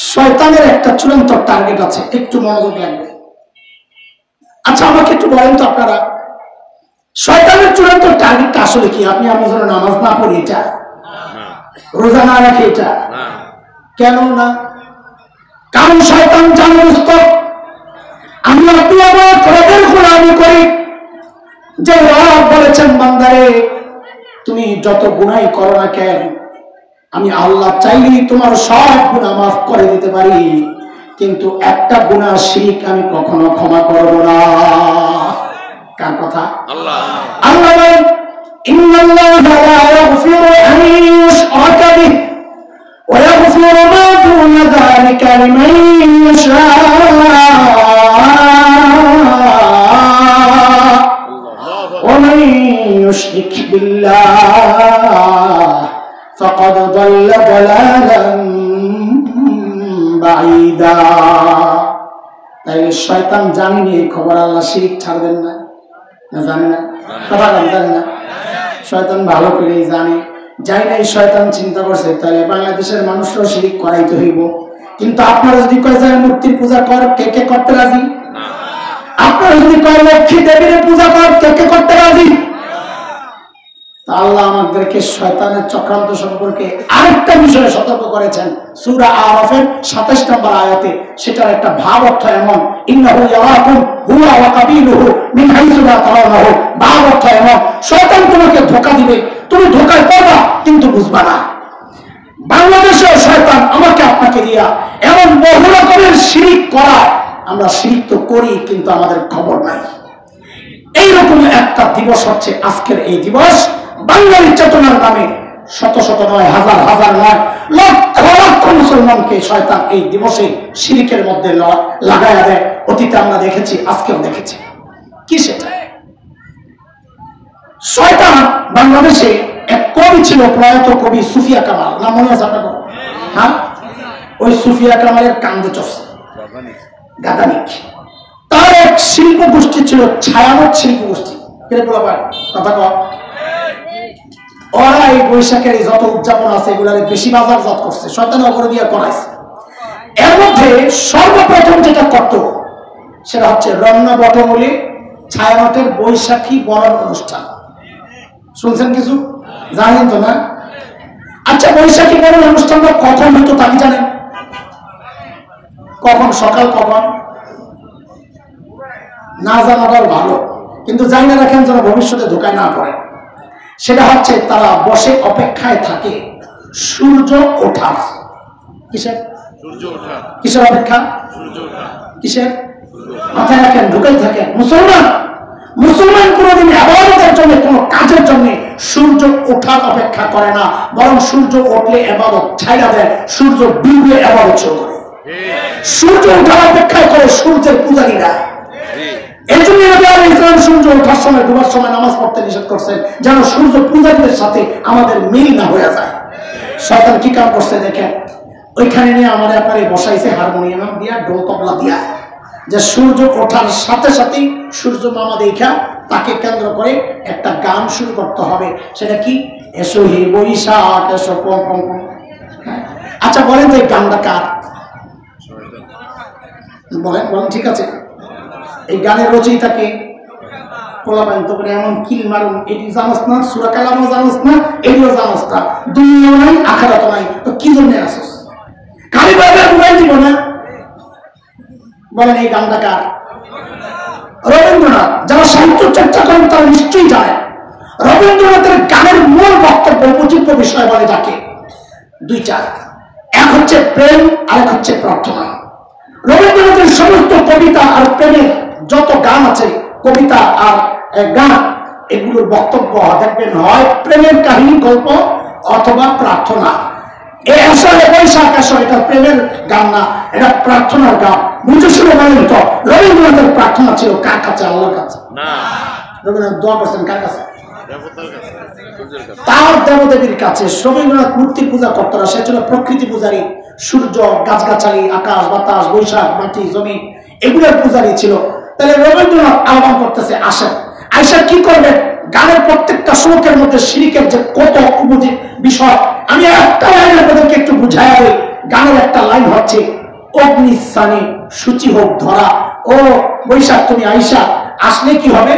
শয়তানের একটা চূড়ান্ত টার্গেট আছে, একটু মনোযোগ লাগবে। আচ্ছা আমাকে একটু বলেন তো আপনারা, শয়তানের চূড়ান্ত টার্গেটটা আসলে কি? আমি যেন নামাজ না পড়ি এটা, রোজা না রাখি এটা, কেন না? কারণ শয়তান জানে আমি আপনি আমার রবের গোলামি করি, যে রব বলেছেন বান্দারে তুমি যত গুনাহ করো না কেন, আমি আল্লাহ চাইলেই তোমার সব গুনাহ মাফ করে দিতে পারি, কিন্তু একটা গুনাহ শিরক আমি কখনো ক্ষমা করব না। কার কথা? আল্লাহ। আল্লাহ বলেন ইন্নাল্লাহা লা ইয়াগফিরু আন ইউশরাকা বিহি ওয়া ইয়াগফিরু মা দুনা যালিকা লিমান ইয়াশা। ومن يشرك بالله فقد ضل ضلالا بعيدا। তাইলে শয়তান জানেনি এই খবর আল্লাহ শিরক ছাড়বেন না, জানে না? কথা জানে না? শয়তান ভালো করেই জানে। যাই না এই শয়তান চিন্তা করছে তাহলে বাংলাদেশের মানুষরাও শিরক করাইতে হইব। কিন্তু আপনারা যদি কয় যায় মূর্তির পূজা কর, কে কে করতে রাজি? আপনারা যদি কয় লক্ষ্মী দেবীর পূজা কর, কে কে করতে রাজি? আল্লাহ আমাদেরকে শয়তানের চক্রান্ত সম্পর্কে আরেকটা বিষয়ে সতর্ক করেছেন সূরা আরাফের ২৭ নম্বর আয়াতে। সেটার একটা ভাব অর্থ এমন, ইন্নাহু ইয়ারাকুম হুয়া ওয়া কাবিলুহু মিন হাইসু লা তারাউনাহু। ভাব অর্থ এমন, শয়তান তোমাকে ধোঁকা দিবে, তুমি ধোঁকায় পড়বা কিন্তু বুঝবা না। বাংলাদেশেও শয়তান আমাকে আপনাকে দিয়া এমন বহু রকমের শিরক করা, আমরা শিরক তো করি কিন্তু আমাদের খবর নাই। এইরকম একটা দিবস হচ্ছে আজকের এই দিবস। বাঙালি চেতনার নামে শত শত নয়, হাজার হাজার নয়, লক্ষ লক্ষ মুসলমানকে শয়তান এই দিবসে শিরকের মধ্যে লাগায়া দেয়। অতীতে আমরা দেখেছি, আজকেও দেখেছি। কি সেটা? শয়তান বাংলাদেশে এক কবি ছিল, প্রয়াত কবি সুফিয়া কামাল, নাম মনে আছে আপনার? হ্যাঁ, ওই সুফিয়া কামালের কান্দে চর্চা গাদানিক। তার এক শিল্প গোষ্ঠী ছিল, ছায়ানট শিল্প গোষ্ঠী। কথা কর, ওরা এই বৈশাখের যত উদযাপন আছে এগুলার বেশি বাজারজাত করছে, শয়তান অপরে দিয়ে করাইছে। এর মধ্যে সর্বপ্রথম যেটা করত সেটা হচ্ছে রমনা বটমূলে ছায়ানটের বৈশাখী বরণ অনুষ্ঠান। শুনছেন কিছু? জানেন তো না? আচ্ছা, বৈশাখী বরণ অনুষ্ঠানটা কখন হতো তা কি জানেন? কখন? সকাল কখন? না জানাটাও ভালো, কিন্তু জানি না রাখেন যেন ভবিষ্যতে ধোকায় না পড়ে। সেটা হচ্ছে তারা বসে অপেক্ষায় থাকে সূর্য ওঠার। কিসের? কিসের অপেক্ষা? কিসের? মাথায় রাখেন, ঢুকাই থাকেন। মুসলমান কোনদিন ইবাদতের জন্য, কোন কাজের জন্য সূর্য ওঠার অপেক্ষা করে না, বরং সূর্য উঠলে ইবাদত ছাইড়া দেয়, সূর্য ডুবলে ইবাদত শুরু করে। সূর্য ওঠার অপেক্ষা করে সূর্যের পূজারীরা। এই জন্য নবী আলাইহিস সালাম সূর্য ওঠার সময়, ডুবার সময় নামাজ পড়তে নিষেধ করছেন, যেন সূর্য পূজারীদের সাথে আমাদের মিল না হয়ে যায়। শয়তান কি কাম করছে দেখেন, ওইখানে নিয়ে আমাদের আপনার বসাইছে হারমোনিয়াম দিয়া, ঢোল তবলা দিয়া, যে সূর্য ওঠার সাথে সাথে সূর্য মামা দেখা তাকে কেন্দ্র করে একটা গান শুরু করতে হবে। সেটা কি? এসো হে বৈশাখ এসো পম পম পম। আচ্ছা বলেন তো এই গানটা কার? বলেন বলেন, ঠিক আছে। এই গানের রচয়িতাকে পোলাপান তো করে এমন কিল মারুন, এটি জানাস না, সূরা কালামও জানাস না, এটিও জানাস না, দুনিয়াও নাই আখিরাতও নাই, তো কি জন্য আসছ? খালি ভাবে মোবাইল দিব না? বলেন এই গানটা কার? রবীন্দ্রনাথ। যারা সাহিত্য চর্চা করেন তারা নিশ্চয়ই জানে রবীন্দ্রনাথের গানের মূল বক্তব্য, উপজীব্য বিষয় বলে যাকে দুইটা, এক হচ্ছে প্রেম আর এক হচ্ছে প্রার্থনা। রবীন্দ্রনাথের সমস্ত কবিতা আর প্রেমের যত গান আছে, কবিতা আর গান, এগুলোর বক্তব্য দেখবেন হয় প্রেমের কাহিনী, গল্প অথবা প্রার্থনা। এই আসলে বৈশাখ আসো, এটা প্রেমের গান না, এটা প্রার্থনার গান। বুঝে শুনে বলেন তো, রবীন্দ্রনাথের প্রার্থনা ছিল কার কাছে? আল্লাহর কাছে। রবীন্দ্রনাথ দোয়া করছেন কার কাছে? তার দেবদেবীর কাছে। রবীন্দ্রনাথ মূর্তি পূজা করত না, সে ছিল প্রকৃতি পূজারী। সূর্য, গাছগাছালি, আকাশ বাতাস, বৈশাখ, মাটি, জমি, এগুলোর পূজারী ছিল। তাহলে রবীন্দ্রনাথ আহ্বান করতেছে, আসেন। আয়সা কি করবে? গানের প্রত্যেকটা শ্লোকের মধ্যে শিরকের যে কত উপজীব বিষয়, আমি একটা লাইনের আপনাদেরকে একটু বুঝাই। গানের একটা লাইন হচ্ছে অগ্নিস্থানে সূচি হোক ধরা। ও বৈশাখ তুমি আইসা, আসলে কি হবে?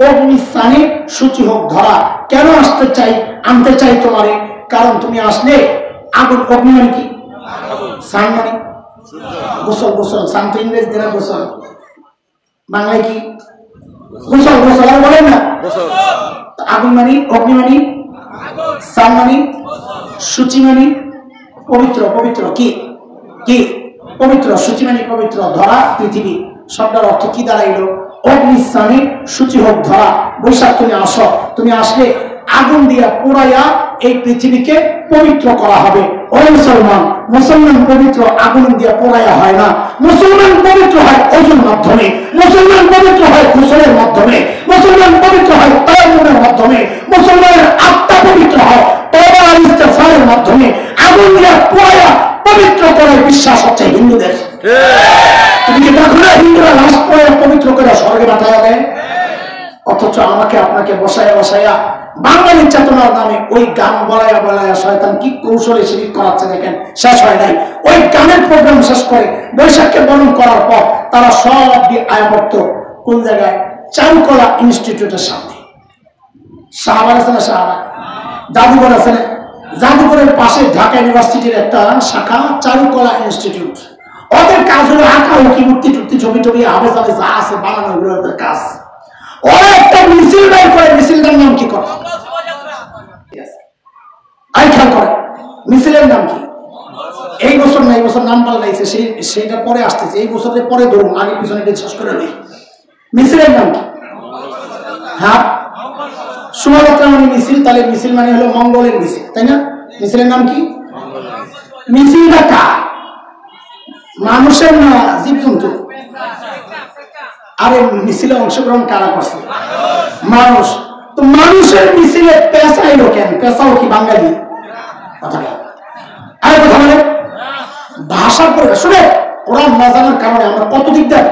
অগ্নিস্থানে সূচি হোক ধরা। কেন আনতে চাই তোমারে? কারণ তুমি আসলে আগুন। অগ্নি মানে কি? সান মানে গোসল। গোসল সান তো ইংরেজি দিনে গোসল, বাংলায় কি? গোসল। গোসল আর বলেন না। আগুন মানে, অগ্নি মানে, সান মানে, সূচি মানে পবিত্র। পবিত্র কি কি? পবিত্র। সূচি মানে পবিত্র। ধরা পৃথিবী, শব্দের অর্থ কি দাঁড়াইলো? অগ্নিস্থানে সূচি হোক ধরা। বৈশাখ তুমি আসো, তুমি আসলে আগুন দিয়া পোড়াইয়া এই পৃথিবীকে পবিত্র করা হবে। ও মুসলমান, মুসলমান পবিত্র আগুন দিয়া পোড়াইয়া হয় না। মুসলমান পবিত্র হয় ওজুর মাধ্যমে, মুসলমান পবিত্র হয় গোসলের মাধ্যমে, মুসলমান পবিত্র হয় তায়াম্মুমের মাধ্যমে, মুসলমানের আত্মা পবিত্র হয় তওবা আর ইস্তিগফারের মাধ্যমে। আগুন দিয়া পোড়াইয়া পবিত্র করার বিশ্বাস হচ্ছে হিন্দুদের। তুমি কি দেখো না হিন্দুরা লাশ পড়ে পবিত্র করে স্বর্গে পাঠায় দেয়? অথচ আমাকে আপনাকে বসায়া বাঙালি চেতনার নামে ওই গান বলায়া শয়তান কি কৌশলে শিরিক করাচ্ছে দেখেন। শেষ হয় নাই, ওই গানের প্রোগ্রাম শেষ করে বৈশাখকে বরণ করার পর তারা সব আয়াপত্য কোন জায়গায়? চারুকলা ইনস্টিটিউটের সামনে। শাহবাগ আছে না? শাহবাগ জাদুঘর আছে না? জাদুঘরের পাশে ঢাকা ইউনিভার্সিটির একটা শাখা চারুকলা ইনস্টিটিউট। ওদের কাজ হলো আঁকা উকি, মূর্তি টুর্তি, ছবি টবি, আবেজ আবেজ যা আছে বানানো, এগুলো ওদের কাজ। ওরা একটা মিছিল বের করে, মিছিলটার নাম কি করে? খেয়াল করে মিছিলের নাম কি? এই বছর না, এই বছর নাম পাল্টাইছে, সেইটা পরে আসতেছে। এই বছরের পরে ধরুন, আগে পিছনে শেষ করে নেই। মিছিলের নাম কি? হ্যাঁ, শোভাযাত্রা মানে মিছিল, তাহলে মিছিল মানে হলো মঙ্গলের মিছিল, তাই না? মিছিলের নাম কি? মিছিলটা কার? মানুষের না জীবজন্তু? আরে মিছিলে অংশগ্রহণ কারা করছে? মানুষ। তো মানুষের মিছিলে পেঁচা এলো কেন? পেঁচাও কি বাঙালি? কথা আরে কথা বলে ভাষার পরে শুনে ওরা না জানার কারণে আমরা কত দিক দেয়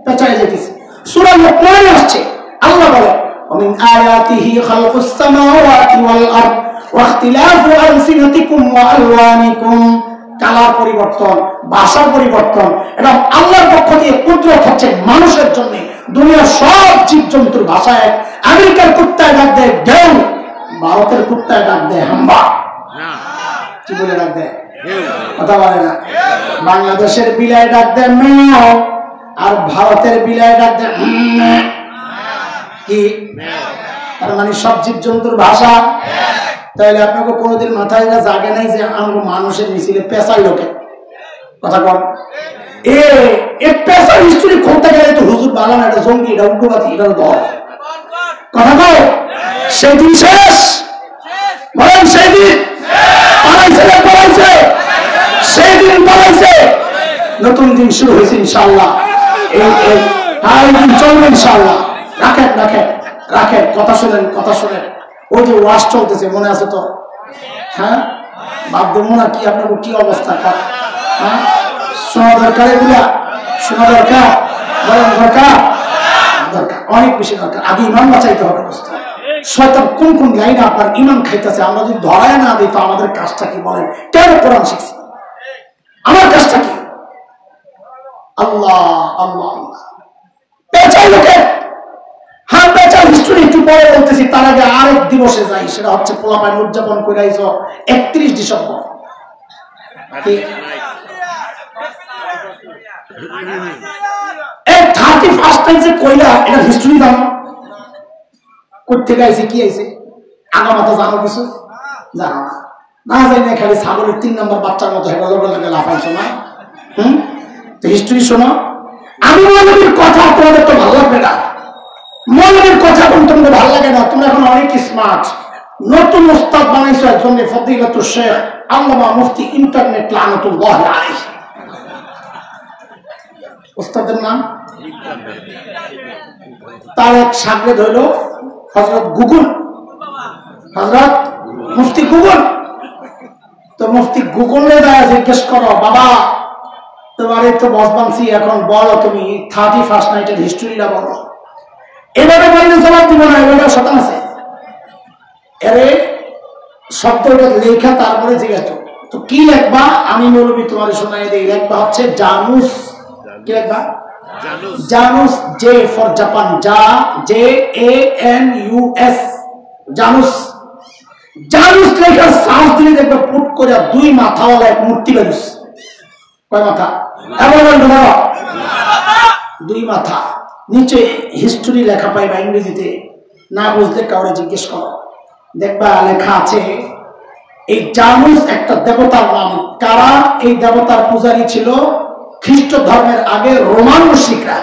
পেঁচায় যেতেছি। সূরা লোকমানে আসছে, আল্লাহ বলে ومن آياته خلق السماوات والأرض واختلاف ألسنتكم وألوانكم। কালার পরিবর্তন, ভাষার পরিবর্তন, এটা আল্লাহর পক্ষ থেকে কুদরত হচ্ছে মানুষের জন্য। দুনিয়ার সব জীবজন্তুর ভাষা এক। আমেরিকার কুত্তায় ডাক দেয় ঢেউ, ভারতের কুত্তায় ডাক দেয় হাম্বা। কি বলে ডাক দেয়? কথা বলে না। বাংলাদেশের বিলায় ডাক দেয় মেয়াও, আর ভারতের বিলায় ডাক দেয় কি? তার মানে সব জীবজন্তুর ভাষা। তাহলে আপনাকে কোনোদিন মাথায় জাগে নাই যে আমাকে মানুষের মিছিলে পেশাই লোকে? কথা কর। এ পেশার হিস্ট্রি খুলতে গেলে তো হুজুর বালান, এটা জঙ্গি, এটা উগ্রবাদী, এটা ধর। কথা কর। সেই দিন শেষ, বলেন সেই দিন পালাইছে, সেই দিন পালাইছে। নতুন দিন শুরু হয়েছে ইনশাআল্লাহ। এই দিন চলবে ইনশাআল্লাহ। রাখেন রাখেন রাখেন, কথা শোনেন, কথা শোনেন। ওই যে ওয়াশ চলতেছে, মনে আছে তো? হ্যাঁ, বাদ দেবো না কি? আপনার কি অবস্থা? হ্যাঁ, শোনা দরকার, এগুলা শোনা দরকার, বলেন দরকার, দরকার, অনেক বেশি দরকার। আগে ইমান বাঁচাইতে হবে। শয়তান কোন কোন লাইনে আপনার ইমান খাইতেছে, আমরা যদি ধরায় না দিই তো আমাদের কাজটা কি? বলেন, কেন কোরআন শিখছি? আমার কাজটা কি? আল্লাহ আল্লাহ আল্লাহ। পেঁচাই লোকে, হ্যাঁ পেঁচার হিস্ট্রি একটু পরে বলতেছি। তার আগে আরেক দিবসে যাই, সেটা হচ্ছে পোলাপাইন উদযাপন করে আইছ 31 ডিসেম্বর। এই 31st টাইম যে কইলা, এটা হিস্ট্রি জানো? কোথেকে আইছে, কি আইছে, আগামাতা জানো কিছু? জানো না। না যাই না, খালি ছাগলের 3 নম্বর বাচ্চার মতো হেগে লাফাইছো না? তো হিস্ট্রি শোনো। আমি মৌলবীর কথা তোমাদের তো ভালো লাগবে না। মৌলবীর কথা তোমাদের ভালো লাগে না। তোমরা এখন অনেক স্মার্ট। নতুন উস্তাদ বানাইছো একজন, ফদিলাতুল শেখ আল্লামা মুফতি ইন্টারনেট লানাতুল্লাহ আলাইহি। উস্তাদের নাম? তার এক শাগরেদ হইল হযরত গুগল, হযরত মুফতি গুগল। তো মুফতি গুগলে যায় জিজ্ঞেস করো, বাবা তোমারে তো বস বানছি, এখন বলো তুমি 31st নাইটের হিস্ট্রিটা বলো। এভাবে বললে জবাব দিব না, এভাবে শতান আছে। এরে শব্দটা লেখা, তারপরে জিজ্ঞাসা তো কি লেখবা? আমি মৌলবী তোমার শোনাই দিই। লেখবা হচ্ছে জানুস। কি লেখবা? জানুস। J for Japan, JANUS, জানুস। জানুস লেখার সাহস দিলে দেখবে পুট করে 2 মাথাওয়ালা এক মূর্তি বেরুস। কয় মাথা? 2 মাথা। নিচে হিস্টোরি লেখা পাইবা ইংরেজিতে, না বুঝলে কাউরে জিজ্ঞেস করো, দেখবা লেখা আছে এই জানুস একটা দেবতার নাম। কারা এই দেবতার পূজারী ছিল? খ্রিস্ট ধর্মের আগে রোমান মুশরিকরা।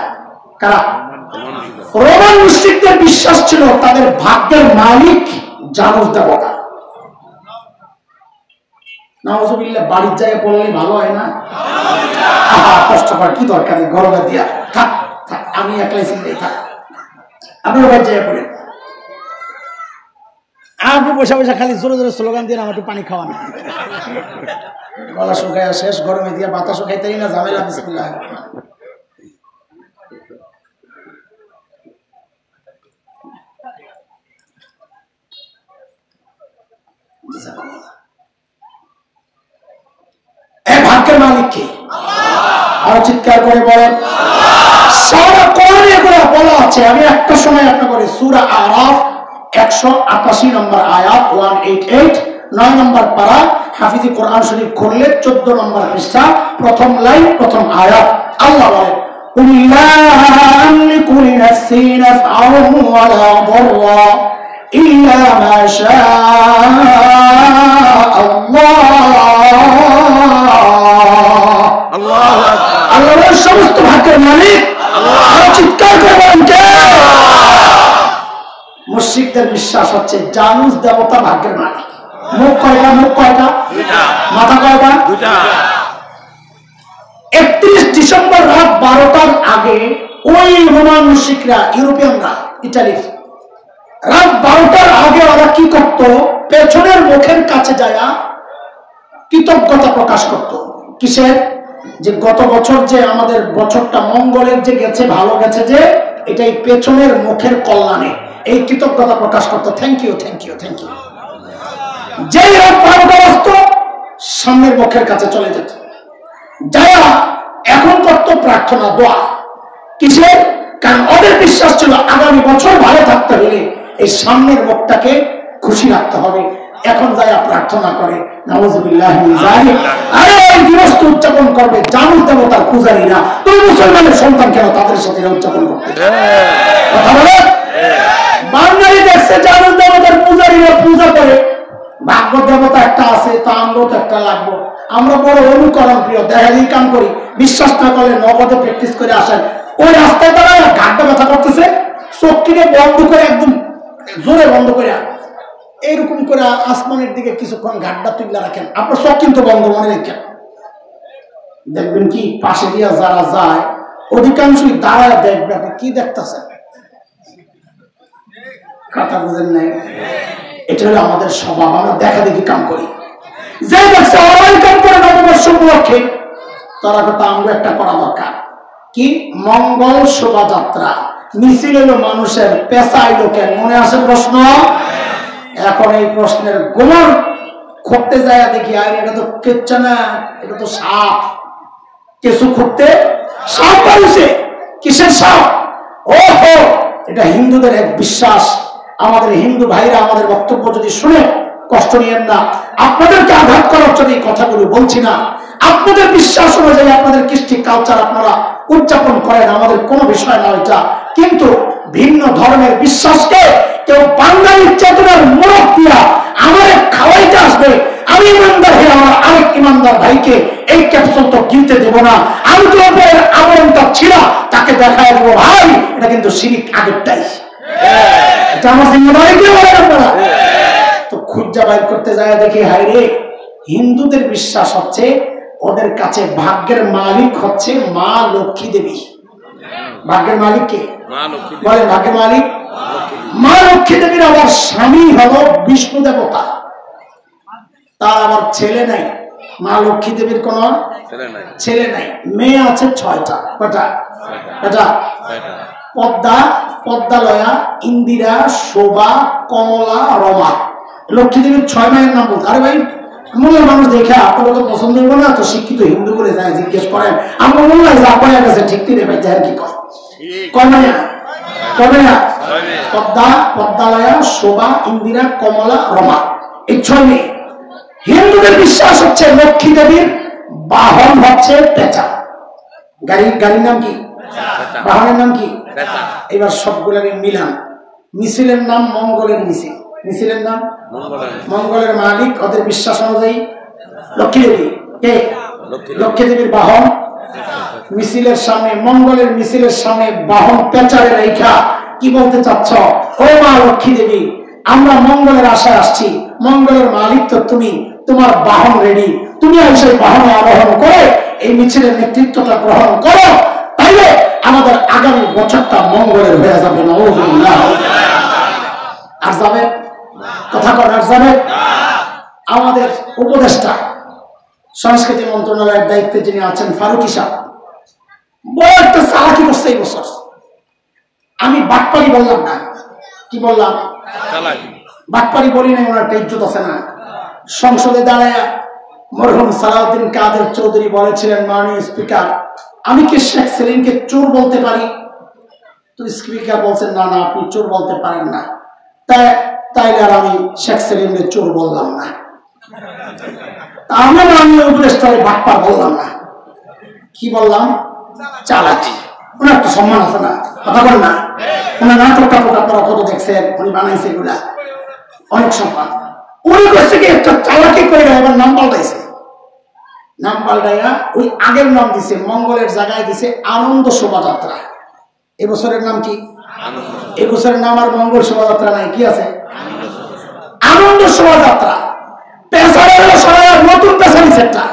কারা? রোমান মুশরিকদের বিশ্বাস ছিল তাদের ভাগ্যের মালিক জানুস দেবতা। নাউজুবিল্লাহ, বাড়ির জায়গায় পড়লে ভালো হয় না? কষ্ট কর, কি দরকার গরমে দিয়া? থাক থাক, আমি একলাই চিন্তাই থাক, আপনার বাড়ির জায়গায় পড়েন। আপনি বসে বসে খালি জোরে জোরে স্লোগান দিয়ে আমার একটু পানি খাওয়ান। গলা শুকায় শেষ, গরমে দিয়া বাতাস শুকাইতেই না, ঝামেলা। বিসমিল্লাহ। ভাগ্যের মালিক কে? আরো চিৎকার করে বলেন। সারা কোরআনে করে বলা আছে। আমি একটা সময় আপনার করে সূরা আরাফ 188 নম্বর আয়াত 188, 9 নম্বর পারা, হাফিজি কোরআন শরীফ খুললে 14 নম্বর পৃষ্ঠা, প্রথম লাইন, প্রথম আয়াত। আল্লাহ বলেন, লা আমলিকু লিনাফসি নাফআন ওয়ালা দাররা ইল্লা মা শাআ আল্লাহ। সমস্ত ভাগ্যের মালিক আল্লাহ। চিৎকার করে বলেন কে? মুশরিকদের বিশ্বাস হচ্ছে জানুস দেবতা ভাগ্যের মালিক। মুখ কয়টা? মুখ কয়টা? মাথা কয়টা? 31 ডিসেম্বর রাত 12টার আগে ওই রোমান মুশরিকরা, ইউরোপিয়ানরা, ইটালির, রাত 12টার আগে ওরা কি করত? পেছনের মুখের কাছে যায় কৃতজ্ঞতা প্রকাশ করত। কিসের? যে গত বছর যে আমাদের বছরটা মঙ্গলের যে গেছে, ভালো গেছে, যে এটাই পেছনের মুখের কল্যাণে, এই কৃতজ্ঞতা প্রকাশ করতো। Thank you, thank you, thank you. যেই রাত 12টা বাজত, সামনের মুখের কাছে চলে যেত, যারা এখন করত প্রার্থনা, দোয়া। কিসের? কারণ ওদের বিশ্বাস ছিল আগামী বছর ভালো থাকতে হলে এই সামনের মুখটাকে খুশি রাখতে হবে। এখন যারা প্রার্থনা করে, নাউযুবিল্লাহ মিন যালিক, আরে এই দিবস উদযাপন করবে জানুস দেবতার পূজারীরা, তুমি মুসলমানের সন্তান কেন তাদের সাথে উদযাপন করতে? কথা বলে। বাঙালি দেখছে জানুস দেবতার পূজারীরা পূজা করে, ভাগ্য দেবতা একটা আছে, তা আমরাও তো একটা লাগবো। আমরা বড় অনুকরণ প্রিয়, দেখালেই কাম করি। বিশ্বাস না করলে নগদে প্র্যাকটিস করে আসেন। ওই রাস্তায় তারা ঘাটটা ব্যথা করতেছে, চোখটিকে বন্ধ করে, একদম জোরে বন্ধ করে এইরকম করে আসমানের দিকে কিছুক্ষণ ঘাটটা তুলে রাখেন। আপনার চোখ কিন্তু বন্ধ, মনে রাখেন। দেখবেন কি পাশে দিয়া যারা যায় অধিকাংশই দাঁড়ায় দেখবে আপনি কি দেখতেছেন। কথা বুঝেন নাই? এটা হলো আমাদের স্বভাব, আমরা দেখা দেখি কাম করি। যে দেখছে অনলাইন কাম করে নববর্ষ উপলক্ষে, তারা কথা আমরা একটা করা দরকার। কি? মঙ্গল শোভাযাত্রা মিছিল হলো মানুষের, পেশা এলো কেন? মনে আছে প্রশ্ন? এখন এই প্রশ্নের গোমর খুঁড়তে যায় দেখি, আর এটা তো কেচ্ছা না, এটা তো সাপ। কেঁচু খুঁড়তে সাপ পাইছে। কিসের সাপ? ওহো, এটা হিন্দুদের এক বিশ্বাস। আমাদের হিন্দু ভাইরা আমাদের বক্তব্য যদি শুনে কষ্ট নিয়েন না, আপনাদেরকে আঘাত করার জন্য এই কথাগুলো বলছি না। আপনাদের বিশ্বাস অনুযায়ী আপনাদের কৃষ্টি কালচার আপনারা উদযাপন করেন, আমাদের কোনো বিষয় না এটা। কিন্তু ভিন্ন ধর্মের বিশ্বাসকে কেউ বাঙালির চেতনার মোড়ক দিয়া আমার খাওয়াইতে আসবে, আমি ইমানদার হয়ে আমার আরেক ইমানদার ভাইকে এই ক্যাপসুল তো কিনতে দেবো না। আমি তো আবরণটা ছিল তাকে দেখায় দেবো, ভাই এটা কিন্তু শিরিক আগেরটাই। এটা আমার জিম্মেদারি কি বলেন আপনারা? তো খুঁজা বাইর করতে যায় দেখি, হাই রে, হিন্দুদের বিশ্বাস হচ্ছে ওদের কাছে ভাগ্যের মালিক হচ্ছে মা লক্ষ্মী দেবী। ভাগ্যের মালিক কে? বলেন, ভাগ্যের মালিক মা লক্ষ্মী দেবীর আবার স্বামী হলো বিষ্ণু দেবতা, তার আবার ছেলে নাই। মা লক্ষ্মী দেবীর কোন ছেলে নাই, মেয়ে আছে 6টা। কটা? কটা? পদ্মা, পদ্মালয়া, ইন্দিরা, শোভা, কমলা, রমা। লক্ষ্মী দেবীর 6 মায়ের নাম বলতে, আরে ভাই মোল্লা মানুষ দেখে আপনার তো পছন্দ হইব না, তো শিক্ষিত হিন্দু করে যায় জিজ্ঞেস করেন আমার মোল্লায় যা পড়ে গেছে ঠিক কিনে ভাই আর কি কমে না পদ্মা, পদ্মালয়া, শোভা, ইন্দিরা, কমলা, রমা, এই 6 মেয়ে। হিন্দুদের বিশ্বাস হচ্ছে লক্ষ্মী দেবীর বাহন হচ্ছে পেঁচা। গাড়ির নাম কি? বাহনের নাম কি? এবার সবগুলোকে মিলান। মিছিলের নাম মঙ্গলের মিছিল। মিছিলের নাম মঙ্গলের মালিক, ওদের বিশ্বাস অনুযায়ী লক্ষ্মী দেবী। কে? লক্ষ্মী দেবীর বাহন। মিছিলের সামনে, মঙ্গলের মিছিলের সামনে বাহন পেঁচারে রেখা কি বলতে চাচ্ছ? ও মা লক্ষ্মী দেবী, আমরা মঙ্গলের আশায় আসছি, মঙ্গলের মালিক তো তুমি, তোমার বাহন রেডি, তুমি সেই বাহনে আরোহণ করে এই মিছিলের নেতৃত্বটা গ্রহণ করো, তাইলে আমাদের আগামী বছরটা মঙ্গলের হয়ে যাবে। নাউযুবিল্লাহ। আর যাবে কথা করার যাবে? আমাদের উপদেষ্টা সংস্কৃতি মন্ত্রণালয়ের দায়িত্বে যিনি আছেন ফারুকী সাহেব বড় একটা চালাকি করছে এই বছর। আমি বাটপারি বললাম না, কি বললাম? বাটপারি বলি নাই, ওনার একটা ইজ্জত আছে না। সংসদে দাঁড়ায় মরহুম সালাউদ্দিন কাদের চৌধুরী বলেছিলেন, মাননীয় স্পিকার আমি কি শেখ সেলিমকে চোর বলতে পারি? তো স্পিকার বলছেন না না, আপনি চোর বলতে পারেন না। তাইলে আর আমি শেখ সেলিমকে চোর বললাম না, আমরা মাননীয় উপদেষ্টারে বাটপার বললাম না, কি বললাম? চালাকি। ওনার তো সম্মান আছে না, কথা বল না। ওনার নাটকটা আপনারা কত দেখছেন, উনি বানাইছে এগুলা, অনেক সম্মান। উনি করছে কি একটা চালাকি করে এবার নাম পাল্টাইছে। নাম পাল্টাইয়া ওই আগের নাম দিছে, মঙ্গলের জায়গায় দিছে আনন্দ শোভাযাত্রা। এবছরের নাম কি? এবছরের নাম আর মঙ্গল শোভাযাত্রা নাই, কি আছে? আনন্দ শোভাযাত্রা। পেশারের সবাই নতুন পেশা নিছে একটা,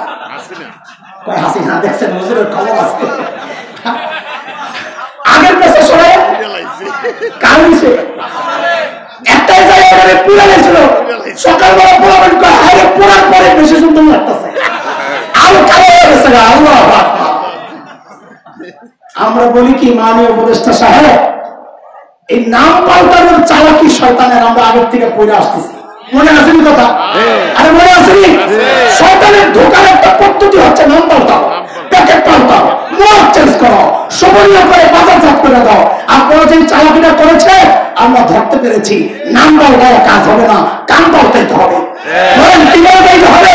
হাসি না দেখছেন হুজুরের খবর আছে। আগের পেশা সবাই কাল নিছে, একটাই জায়গায় পুরা গেছিল। সকালবেলা পোড়াবেন হাইরে পোড়ার পরে বেশি সুন্দর লাগতেছে, আরো কালো হয়ে গেছে। আল্লাহ আমরা বলি কি মাননীয় উপদেষ্টা সাহেব, এই নাম পাল্টানোর চালাকি শয়তানের আমরা আগের থেকে পড়ে আসতেছি, মনে আসেনি কথা? আরে মনে আসেনি? শয়তানের ঢোকার একটা পদ্ধতি হচ্ছে নাম পাল্টাও, প্যাকেট পাল্টাও, মত চেঞ্জ করো, শোভনীয় করে বাজারজাত করে দাও। আপনারা যে চালাকিটা করেছে আমরা ধরতে পেরেছি। নাম পাল্টায় কাজ হবে না, কান পাল্টাইতে হবে। কি পাল্টাইতে হবে?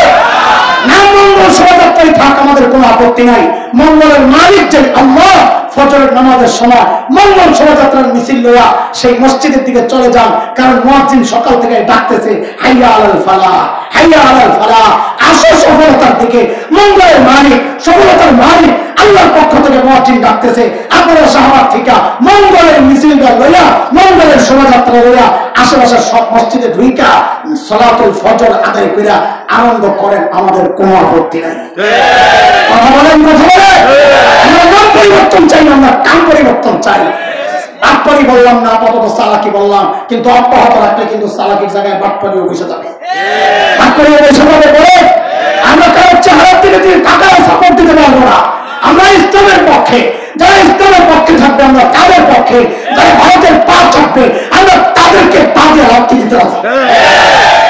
নাম মঙ্গল শোভাযাত্রায় থাক, আমাদের কোনো আপত্তি নাই। মঙ্গলের মালিক যে আল্লাহ, ফজরের নামাজের সময় মঙ্গল শোভাযাত্রার মিছিল লইয়া সেই মসজিদের দিকে চলে যান, কারণ মুয়াজ্জিন সকাল থেকে ডাকতেছে হাইয়া আলাল ফালাহ, হাইয়া আলাল ফালাহ, আসো সফলতার দিকে। মঙ্গলের মালিক, সফলতার মালিক আল্লাহর পক্ষ থেকে মুয়াজ্জিন ডাকতেছে। আপনারা শাহবাগ থেকে মঙ্গলের মিছিলটা লইয়া, মঙ্গলের শোভাযাত্রা লইয়া আশেপাশের সব মসজিদে ঢুইকা সালাতুল ফজর আদায় কইরা আনন্দ করেন, আমাদের কোনো আপত্তি নাই। কথা বলেন, কথা বলেন। আমরা নাম পরিবর্তন চাই না, আমরা কাম পরিবর্তন চাই। বাটপারি বললাম না, আপাতত চালাকি বললাম, কিন্তু অব্যাহত রাখলে কিন্তু চালাকির জায়গায় বাটপারিও বসে যাবে। বাটপারিও বসে যাবে বলে আমরা কারোর চেহারার দিকে টাকা সাপোর্ট দিতে পারবো না। আমরা ইসলামের পক্ষে, যারা ইসলামের পক্ষে থাকবে আমরা তাদের পক্ষে, যারা ভারতের পা চাপবে আমরা তাদেরকে পা দিয়ে রক্ত দিতে হবে।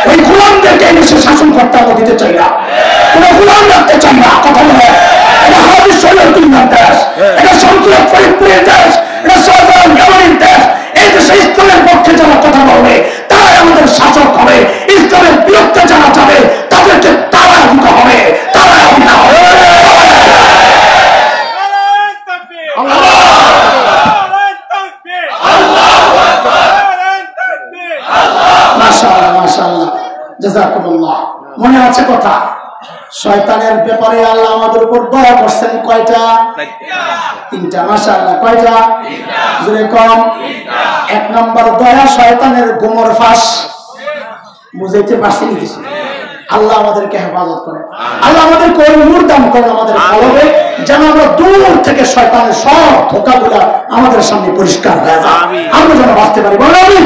ওই গোলামদেরকে দেশে শাসন করতে আমরা দিতে চাই না, কোনো গোলাম রাখতে চাই না। কথা বলে এটা হাদিস শরীয়তুল্লাহর দেশ, এটা শামসুল ফরিদপুরের দেশ, এটা শাহজালাল গামানির দেশ। এই দেশে ইসলামের পক্ষে যারা কথা বলবে তারাই আমাদের শাসক হবে। ইসলামের বিরুদ্ধে যারা যাবে তাদেরকে তারা দিতে হবে, তারা দিতে হবে। মাশাআল্লাহ, মাশাআল্লাহ, জাযাকুমুল্লাহ। মনে আছে কথা? শয়তানের ব্যাপারে আল্লাহ আমাদের উপর দয়া করছেন কয়টা? 3টা। মাশাআল্লাহ, কয়টা? জোরে কম। 1 নম্বর দয়া শয়তানের গোমর ফাঁস। বুঝাইতে পারছেন কিছু? আল্লাহ আমাদেরকে হেফাজত করেন, আল্লাহ আমাদেরকে ওই নূর দান করেন আমাদের কলবে, যেন আমরা দূর থেকে শয়তানের সব ধোঁকাগুলা আমাদের সামনে পরিষ্কার হয়ে যায়, আমরা যেন বাঁচতে পারি। বলেন আমিন।